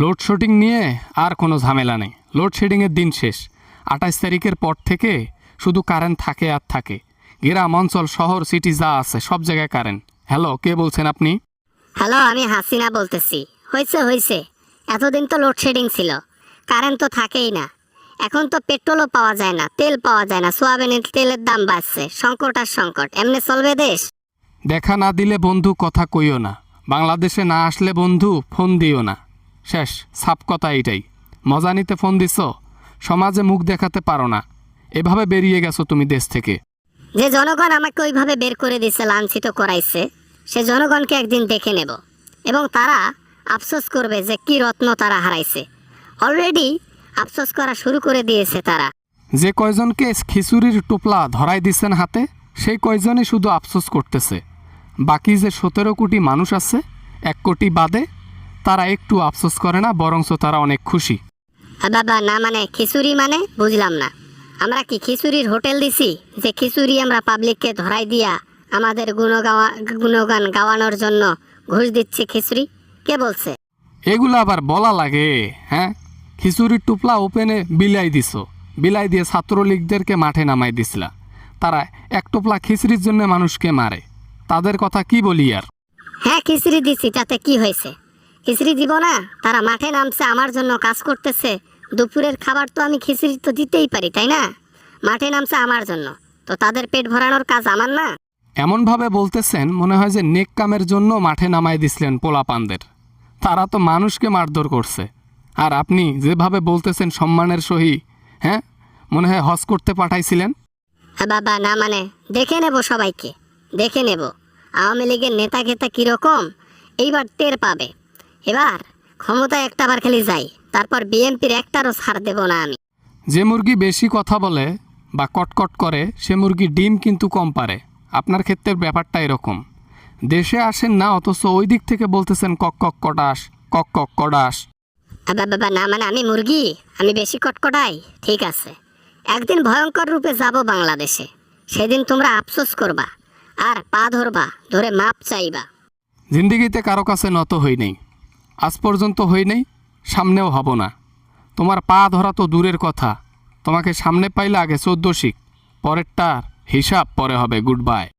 Load shedding নিয়ে আর কোনো ঝামেলা নেই। লোডশেডিংয়ের দিন শেষ। 28 তারিখের পর থেকে শুধু কারেন্ট থাকে আর থাকে। গ্রাম অঞ্চল শহর সিটি যা আছে সব জায়গায় কারেন্ট। হ্যালো, কে বলছেন আপনি? হ্যালো, আমি হাসিনা বলতেছি। হয়েছে এতদিন তো লোডশেডিং ছিল, কারেন্ট তো থাকেই না। এখন তো পেট্রোলও পাওয়া যায় না, তেল পাওয়া যায় না, সোয়াবিনের তেলের দাম বাড়ছে। সংকট আর সংকট, এমনি চলবে দেশ? দেখা না দিলে বন্ধু কথা কইও না, বাংলাদেশে না আসলে বন্ধু ফোন দিও না। শেষ সাপ কথা এইটাই। মজা নিতে ফোন দিছ, সমাজে মুখ দেখাতে পারো না, এভাবে বেরিয়ে গেছো তুমি দেশ থেকে। যে জনগণ আমাকে ওইভাবে বের করে দিছে, লাঞ্ছিত করাইছে, সে জনগণকে একদিন দেখে নেব এবং তারা আফসোস করবে যে কি রত্ন তারা হারাইছে। অলরেডি আফসোস করা শুরু করে দিয়েছে তারা। যে কয়জনকে খিচুড়ির টোপলা ধরাই দিচ্ছেন হাতে, সেই কয়জনই শুধু আফসোস করতেছে। বাকি যে 17 কোটি মানুষ আছে, 1 কোটি বাদে, তারা একটু আফসোস করে না, বরঞ্চ তারা অনেক খুশি। বাবা, না মানে খিচুড়ি মানে বুঝলাম না। আমরা কি খিচুড়ির হোটেল দিছি যে খিচুড়ি আমরা পাবলিককে ধরাই দিয়া আমাদের গুণগান গাওয়ানোর জন্য ঘুষ দিচ্ছি খিচুড়ি? কে বলছে? এগুলো আবার বলা লাগে? হ্যাঁ, খিচুড়ির টুপলা ওপেনে বিলাই দিছো, বিলাই দিয়ে ছাত্রলীগদেরকে মাঠে নামাই দিছিলা। তারা এক টোপলা খিচুড়ির জন্য মানুষকে মারে, তাদের কথা কি বলি আর। হ্যাঁ, খিচুড়ি দিছি, তাতে কি হয়েছে? খিচুড়ি দিব না? তারা মাঠে নামছে, আমার জন্য কাজ করতেছে। দুপুরের খাবার তো আমি খিচুড়ি তো দিতেই পারি, তাই না? মাঠে নামছে আমার জন্য, তো তাদের পেট ভরানোর কাজ আমার না? এমনভাবে বলতেছেন মনে হয় যে নেক কামের জন্য মাঠে নামাই দিছিলেন পোলাপানদের। তারা তো মানুষকে মারধর করছে। আর আপনি যেভাবে বলতেছেন সম্মানের সহি, হ্যাঁ, মনে হয় হজ করতে পাঠাইছিলেন। হ্যাঁ বাবা, না মানে দেখে নেব, সবাইকে দেখে নেব। আওয়ামী লীগের নেতা খেতা কিরকম এইবার টের পাবে। এবার ক্ষমতায় একটাবার খালি যাই, তারপর বিএনপির একটারও ছাড় দেব না আমি। যে মুরগি বেশি কথা বলে বা কটকট করে, সে মুরগি ডিম কিন্তু কম পারে। আপনার ক্ষেত্রে ব্যাপারটা এরকম। দেশে আসেন না, অথচ ওই দিক থেকে বলতেছেন কক কক কটাস, কক কক কটাস। বাবা, না মানে আমি মুরগি, আমি বেশি কটকটাই। ঠিক আছে, একদিন ভয়ঙ্কর রূপে যাব বাংলাদেশে, সেদিন তোমরা আফসোস করবা আর পা ধরবা, ধরে মাপ চাইবা। জিন্দিগিতে কারো কাছে নত হই নেই, আজ পর্যন্ত হই নেই, সামনেও হব না। তোমার পা ধরা তো দূরের কথা, তোমাকে সামনে পাইলে আগে 14 শিখ, পরেরটার হিসাব পরে হবে। Good bye.